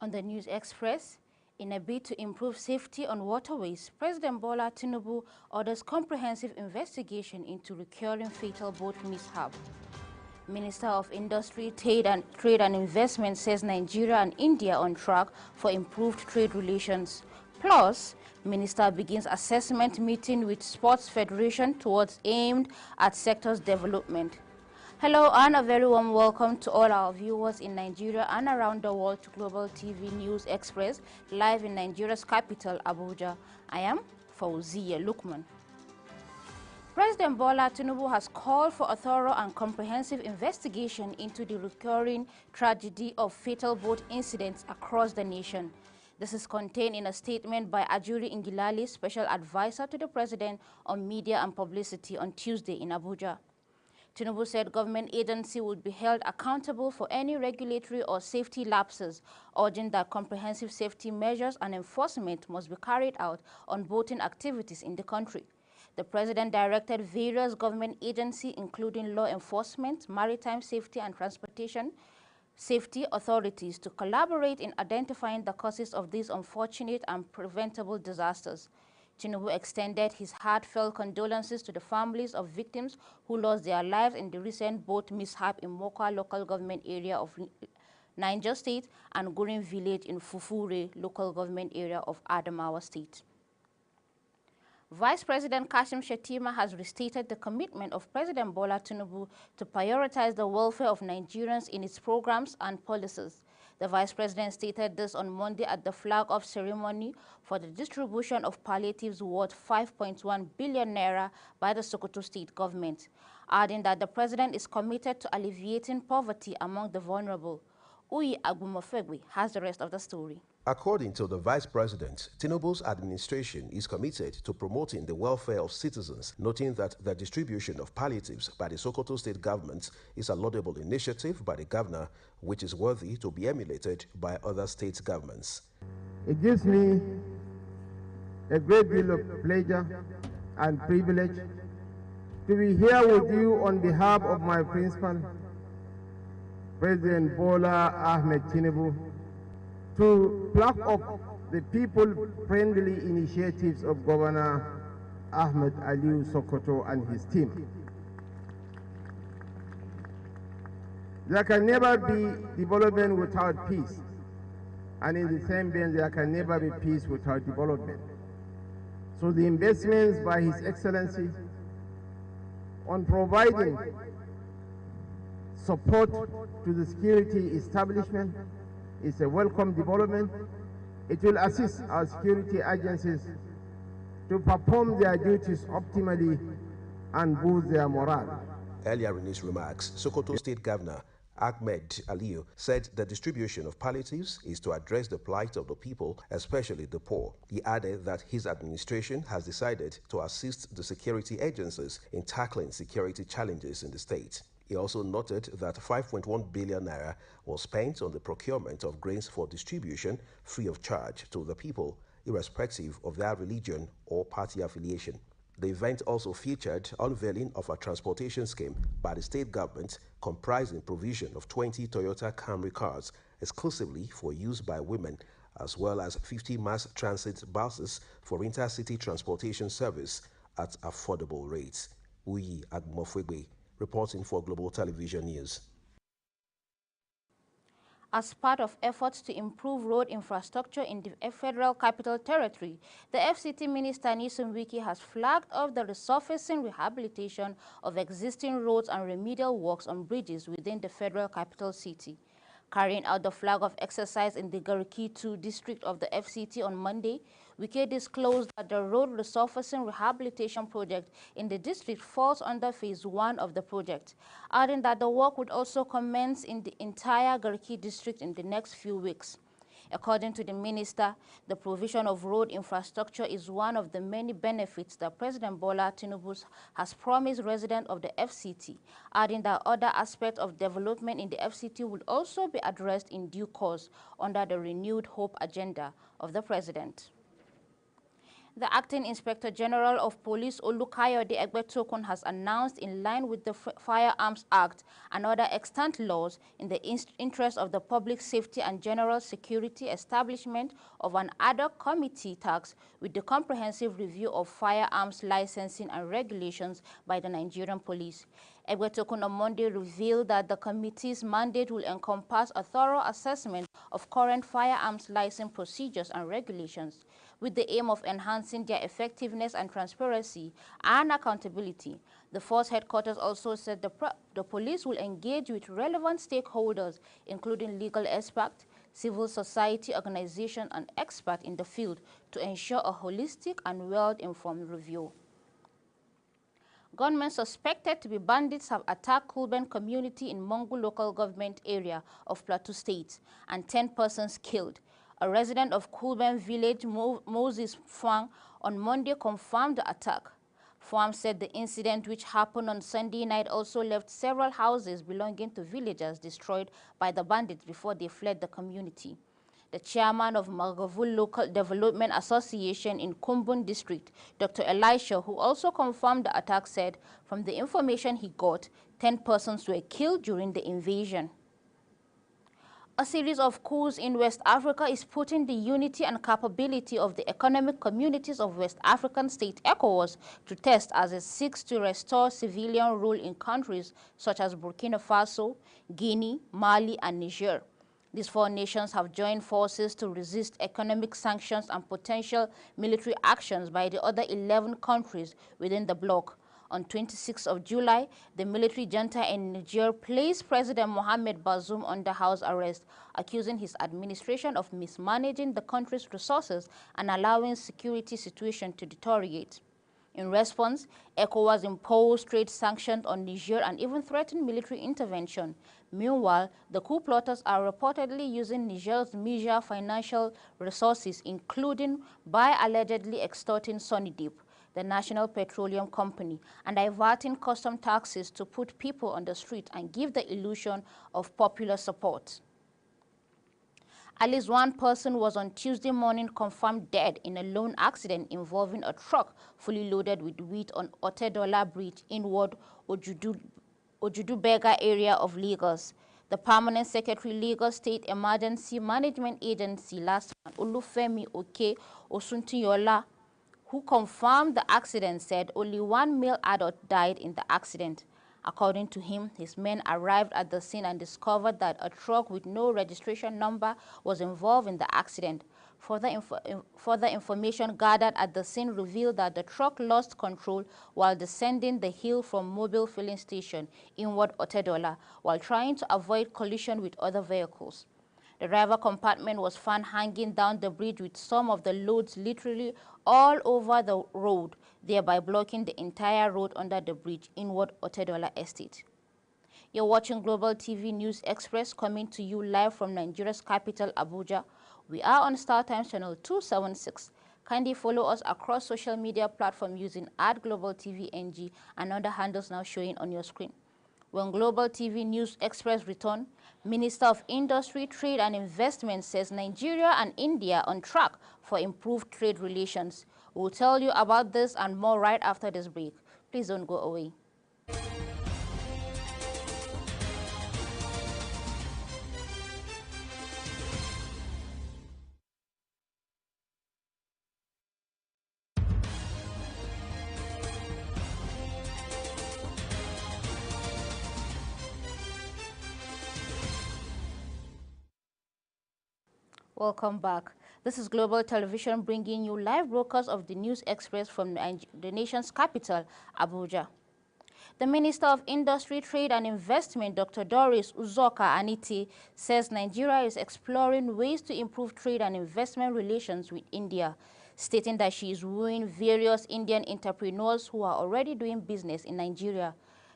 On the News Express, in a bid to improve safety on waterways, President Bola Tinubu orders comprehensive investigation into recurring fatal boat mishap. Minister of Industry, Trade and Investment says Nigeria and India on track for improved trade relations. Plus, Minister begins assessment meeting with Sports Federation towards aimed at sector's development. Hello and a very warm welcome to all our viewers in Nigeria and around the world to Global TV News Express, live in Nigeria's capital, Abuja. I am Fauziya Lukman. President Bola Tinubu has called for a thorough and comprehensive investigation into the recurring tragedy of fatal boat incidents across the nation. This is contained in a statement by Ajuri Ngilali, Special Advisor to the President on Media and Publicity on Tuesday in Abuja. Tinubu said government agency would be held accountable for any regulatory or safety lapses, urging that comprehensive safety measures and enforcement must be carried out on boating activities in the country. The President directed various government agencies, including law enforcement, maritime safety and transportation safety authorities, to collaborate in identifying the causes of these unfortunate and preventable disasters. Tinubu extended his heartfelt condolences to the families of victims who lost their lives in the recent boat mishap in Mokwa local government area of Niger State and Gurin village in Fufure local government area of Adamawa State. Vice President Kashim Shettima has restated the commitment of President Bola Tinubu to prioritize the welfare of Nigerians in its programs and policies. The Vice President stated this on Monday at the flag-off ceremony for the distribution of palliatives worth 5.1 billion naira by the Sokoto State government, adding that the President is committed to alleviating poverty among the vulnerable. Uyi Agumofegwe has the rest of the story. According to the Vice President, Tinubu's administration is committed to promoting the welfare of citizens, noting that the distribution of palliatives by the Sokoto State government is a laudable initiative by the governor, which is worthy to be emulated by other state governments. It gives me a great deal of pleasure and privilege to be here with you on behalf of my principal, President Bola Ahmed Tinubu, to plug up the people-friendly initiatives of Governor Ahmed Aliu Sokoto and his team. There can never be development without peace, and in the same vein, there can never be peace without development. So the investments by His Excellency on providing support to the security establishment is a welcome development. It will assist our security agencies to perform their duties optimally and boost their morale. Earlier in his remarks, Sokoto State Governor Ahmed Aliu said the distribution of palliatives is to address the plight of the people, especially the poor. He added that his administration has decided to assist the security agencies in tackling security challenges in the state. He also noted that 5.1 billion naira was spent on the procurement of grains for distribution free of charge to the people, irrespective of their religion or party affiliation. The event also featured unveiling of a transportation scheme by the state government comprising provision of 20 Toyota Camry cars exclusively for use by women, as well as 50 mass transit buses for intercity transportation service at affordable rates. Uyi Agmofwegbe, reporting for Global Television News. As part of efforts to improve road infrastructure in the Federal Capital Territory, the FCT Minister Nyesom Wike has flagged off the resurfacing rehabilitation of existing roads and remedial works on bridges within the Federal Capital City. Carrying out the flag-off exercise in the Gariki 2 district of the FCT on Monday, Wike disclosed that the road resurfacing rehabilitation project in the district falls under Phase 1 of the project, adding that the work would also commence in the entire Gariki district in the next few weeks. According to the minister, the provision of road infrastructure is one of the many benefits that President Bola Tinubu has promised residents of the FCT, adding that other aspects of development in the FCT will also be addressed in due course under the renewed hope agenda of the president. The Acting Inspector General of Police, Olukayode Egbetokun, has announced, in line with the Firearms Act and other extant laws, in the interest of the public safety and general security, establishment of an ad hoc committee tasked with the comprehensive review of firearms licensing and regulations by the Nigerian police. Egbetokun on Monday revealed that the committee's mandate will encompass a thorough assessment of current firearms license procedures and regulations, with the aim of enhancing their effectiveness and transparency and accountability. The force headquarters also said the police will engage with relevant stakeholders, including legal experts, civil society organizations, and experts in the field, to ensure a holistic and well-informed review. Gunmen suspected to be bandits have attacked Kulben community in Mongu local government area of Plateau State and 10 persons killed. A resident of Kulben village, Moses Fwang, on Monday confirmed the attack. Fwang said the incident, which happened on Sunday night, also left several houses belonging to villagers destroyed by the bandits before they fled the community. The chairman of Magavul Local Development Association in Kumbun district, Dr. Elisha, who also confirmed the attack, said from the information he got, 10 persons were killed during the invasion. A series of coups in West Africa is putting the unity and capability of the economic communities of West African state ECOWAS to test as it seeks to restore civilian rule in countries such as Burkina Faso, Guinea, Mali, and Niger. These four nations have joined forces to resist economic sanctions and potential military actions by the other 11 countries within the bloc. On 26th of July, the military junta in Niger placed President Mohamed Bazoum under house arrest, accusing his administration of mismanaging the country's resources and allowing security situation to deteriorate. In response, ECOWAS imposed trade sanctions on Niger and even threatened military intervention. Meanwhile, the coup plotters are reportedly using Niger's meager financial resources, including by allegedly extorting Sonidep, the National Petroleum Company, and diverting custom taxes to put people on the street and give the illusion of popular support. At least one person was on Tuesday morning confirmed dead in a lone accident involving a truck fully loaded with wheat on Otedola Bridge inward Ojudubega area of Lagos. The Permanent Secretary, Lagos State Emergency Management Agency, last month, Olufemi Oke Osuntiyola, who confirmed the accident, said only one male adult died in the accident. According to him, his men arrived at the scene and discovered that a truck with no registration number was involved in the accident. Further information gathered at the scene revealed that the truck lost control while descending the hill from Mobile Filling Station inward Otedola while trying to avoid collision with other vehicles. The driver compartment was found hanging down the bridge with some of the loads literally all over the road, thereby blocking the entire road under the bridge inward Otedola Estate. You're watching Global TV News Express, coming to you live from Nigeria's capital, Abuja. We are on StarTimes channel 276. Kindly follow us across social media platforms using @GlobalTVNG and other handles now showing on your screen. When Global TV News Express return, Minister of Industry, Trade and Investment says Nigeria and India on track for improved trade relations. We'll tell you about this and more right after this break. Please don't go away. Welcome back. This is Global Television bringing you live broadcasts of the News Express from the nation's capital, Abuja. The Minister of Industry, Trade and Investment, Dr. Doris Uzoka Aniti, says Nigeria is exploring ways to improve trade and investment relations with India, stating that she is wooing various Indian entrepreneurs who are already doing business in Nigeria.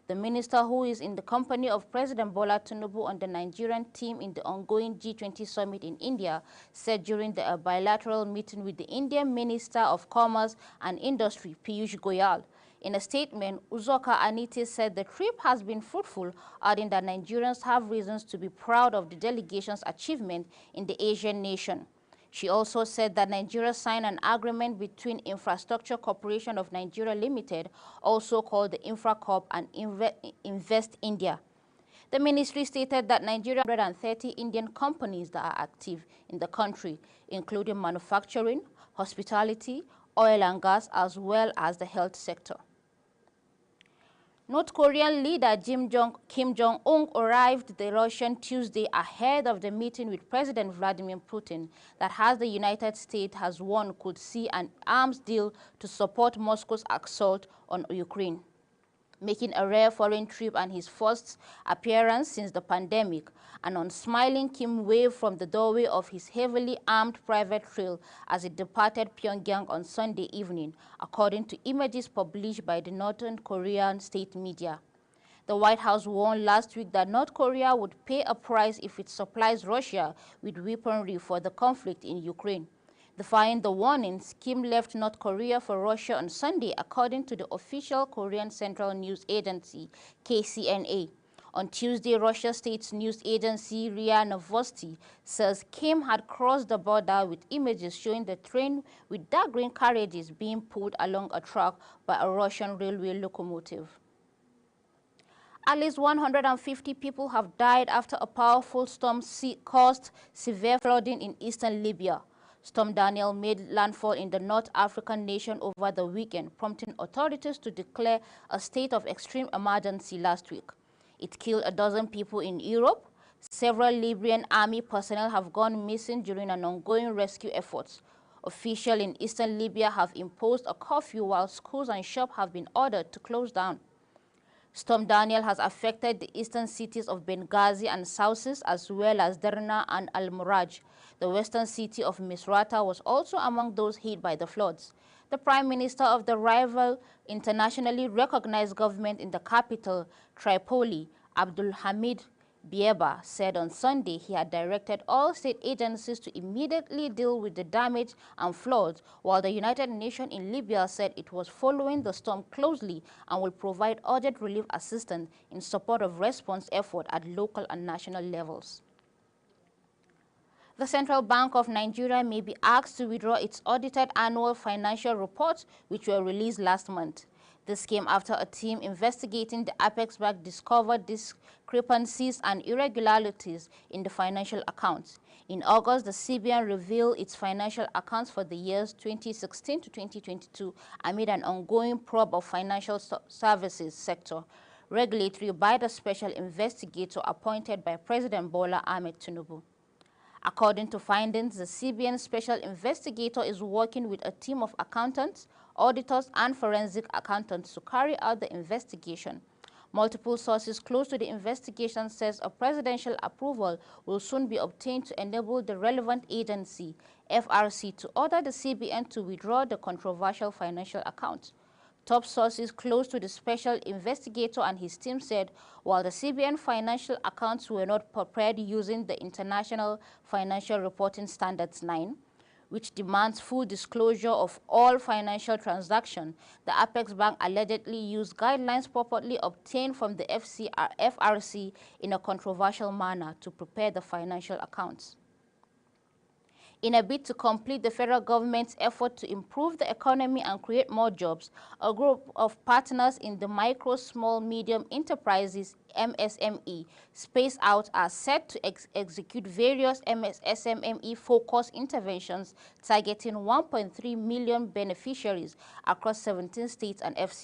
The minister, who is in the company of President Bola Tinubu on the Nigerian team in the ongoing G20 summit in India, said during the bilateral meeting with the Indian Minister of Commerce and Industry, Piyush Goyal. In a statement, Uzoka Aniti said the trip has been fruitful, adding that Nigerians have reasons to be proud of the delegation's achievement in the Asian nation. She also said that Nigeria signed an agreement between Infrastructure Corporation of Nigeria Limited, also called the InfraCorp, and Invest India. The ministry stated that Nigeria has 130 Indian companies that are active in the country, including manufacturing, hospitality, oil and gas, as well as the health sector. North Korean leader Kim Jong-un arrived the Russian Tuesday ahead of the meeting with President Vladimir Putin that has the United States has warned could see an arms deal to support Moscow's assault on Ukraine. Making a rare foreign trip and his first appearance since the pandemic, an unsmiling Kim waved from the doorway of his heavily armed private trail as it departed Pyongyang on Sunday evening, according to images published by the North Korean state media. The White House warned last week that North Korea would pay a price if it supplies Russia with weaponry for the conflict in Ukraine. Defying the warnings, Kim left North Korea for Russia on Sunday, according to the official Korean Central News Agency, KCNA. On Tuesday, Russia State News Agency RIA Novosti says Kim had crossed the border with images showing the train with dark green carriages being pulled along a track by a Russian railway locomotive. At least 150 people have died after a powerful storm caused severe flooding in eastern Libya. Storm Daniel made landfall in the North African nation over the weekend, prompting authorities to declare a state of extreme emergency last week. It killed a dozen people in Europe. Several Libyan army personnel have gone missing during an ongoing rescue efforts. Officials in eastern Libya have imposed a curfew while schools and shops have been ordered to close down. Storm Daniel has affected the eastern cities of Benghazi and Sousse, as well as Derna and Al-Muraj. The western city of Misrata was also among those hit by the floods. The Prime Minister of the rival internationally recognized government in the capital, Tripoli, Abdul Hamid Bieba, said on Sunday he had directed all state agencies to immediately deal with the damage and floods, while the United Nations in Libya said it was following the storm closely and will provide urgent relief assistance in support of response efforts at local and national levels. The Central Bank of Nigeria may be asked to withdraw its audited annual financial reports, which were released last month. This came after a team investigating the Apex Bank discovered discrepancies and irregularities in the financial accounts. In August, the CBN revealed its financial accounts for the years 2016 to 2022 amid an ongoing probe of financial services sector regulatory by the special investigator appointed by President Bola Ahmed Tinubu. According to findings, the CBN special investigator is working with a team of accountants, auditors, and forensic accountants to carry out the investigation. Multiple sources close to the investigation says a presidential approval will soon be obtained to enable the relevant agency, FRC, to order the CBN to withdraw the controversial financial accounts. Top sources close to the special investigator and his team said while the CBN financial accounts were not prepared using the International Financial Reporting Standards 9, which demands full disclosure of all financial transactions, the Apex Bank allegedly used guidelines purportedly obtained from the FRC in a controversial manner to prepare the financial accounts. In a bid to complete the federal government's effort to improve the economy and create more jobs, a group of partners in the Micro, Small, Medium Enterprises MSME space out are set to execute various SMME-focused interventions targeting 1.3 million beneficiaries across 17 states and FCs.